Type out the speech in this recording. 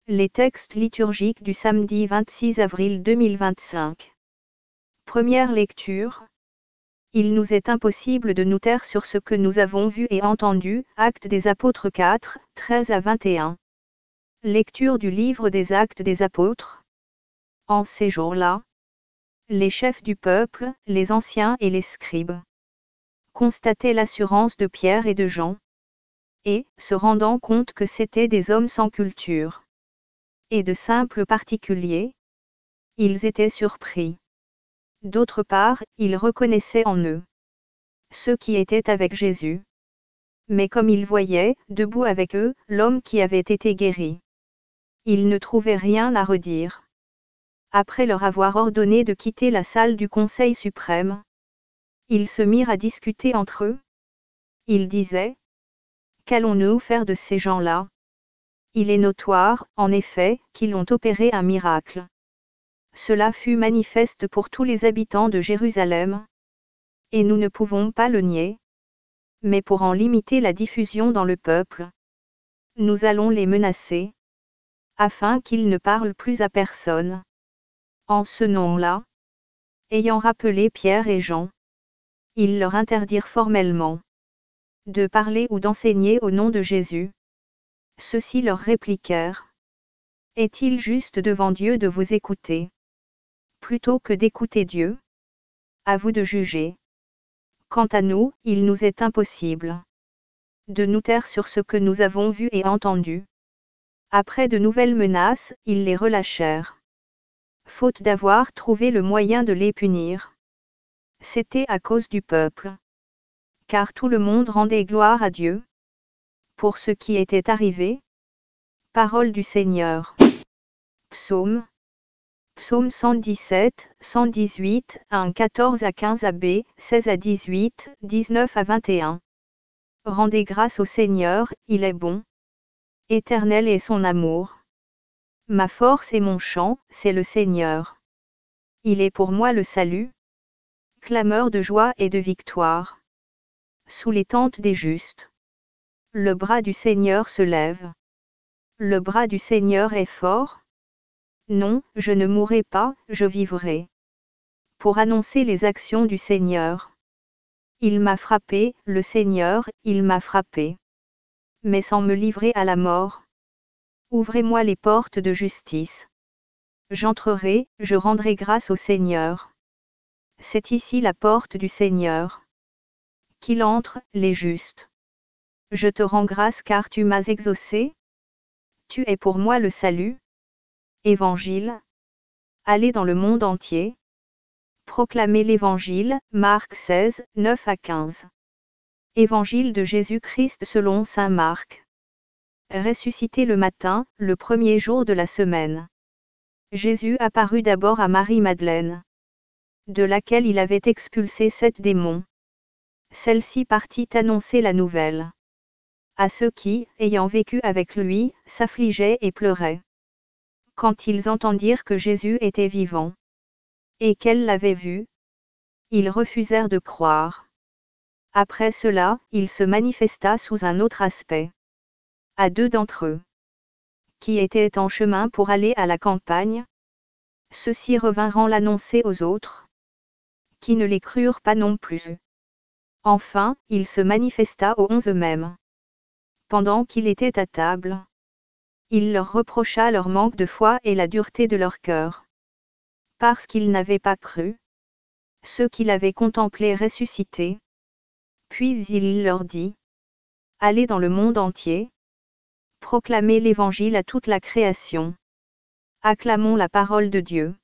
Les textes liturgiques du samedi 26 avril 2025. Première lecture. Il nous est impossible de nous taire sur ce que nous avons vu et entendu. Actes des Apôtres 4, 13 à 21. Lecture du livre des Actes des Apôtres. En ces jours-là, les chefs du peuple, les anciens et les scribes, constataient l'assurance de Pierre et de Jean, et, se rendant compte que c'étaient des hommes sans culture et de simples particuliers, ils étaient surpris. D'autre part, ils reconnaissaient en eux ceux qui étaient avec Jésus. Mais comme ils voyaient, debout avec eux, l'homme qui avait été guéri, ils ne trouvaient rien à redire. Après leur avoir ordonné de quitter la salle du Conseil suprême, ils se mirent à discuter entre eux. Ils disaient: qu'allons-nous faire de ces gens-là? Il est notoire, en effet, qu'ils ont opéré un miracle. Cela fut manifeste pour tous les habitants de Jérusalem, et nous ne pouvons pas le nier. Mais pour en limiter la diffusion dans le peuple, nous allons les menacer, afin qu'ils ne parlent plus à personne. En ce nom-là, ayant rappelé Pierre et Jean, ils leur interdirent formellement de parler ou d'enseigner au nom de Jésus. Ceux-ci leur répliquèrent: est-il juste devant Dieu de vous écouter, plutôt que d'écouter Dieu? À vous de juger. Quant à nous, il nous est impossible de nous taire sur ce que nous avons vu et entendu. Après de nouvelles menaces, ils les relâchèrent, faute d'avoir trouvé le moyen de les punir. C'était à cause du peuple, car tout le monde rendait gloire à Dieu pour ce qui était arrivé. Parole du Seigneur. Psaume 117, 118, 1, 14 à 15 AB, 16 à 18, 19 à 21. Rendez grâce au Seigneur, il est bon. Éternel est son amour. Ma force et mon chant, c'est le Seigneur. Il est pour moi le salut. Clameur de joie et de victoire sous les tentes des justes. Le bras du Seigneur se lève. Le bras du Seigneur est fort. Non, je ne mourrai pas, je vivrai pour annoncer les actions du Seigneur. Il m'a frappé, le Seigneur, il m'a frappé, mais sans me livrer à la mort. Ouvrez-moi les portes de justice. J'entrerai, je rendrai grâce au Seigneur. C'est ici la porte du Seigneur. Qu'il entre, les justes. Je te rends grâce car tu m'as exaucé. Tu es pour moi le salut. Évangile. Allez dans le monde entier. Proclamez l'Évangile, Marc 16, 9 à 15. Évangile de Jésus-Christ selon saint Marc. Ressuscité le matin, le premier jour de la semaine, Jésus apparut d'abord à Marie-Madeleine, de laquelle il avait expulsé 7 démons. Celle-ci partit annoncer la nouvelle à ceux qui, ayant vécu avec lui, s'affligeaient et pleuraient. Quand ils entendirent que Jésus était vivant, et qu'elle l'avait vu, ils refusèrent de croire. Après cela, il se manifesta sous un autre aspect à 2 d'entre eux, qui étaient en chemin pour aller à la campagne. Ceux-ci revinrent l'annoncer aux autres, qui ne les crurent pas non plus. Enfin, il se manifesta aux 11 eux-mêmes. Pendant qu'il était à table, il leur reprocha leur manque de foi et la dureté de leur cœur, parce qu'ils n'avaient pas cru ceux qui l'avaient contemplé ressuscité. Puis il leur dit: allez dans le monde entier, proclamez l'Évangile à toute la création. Acclamons la parole de Dieu.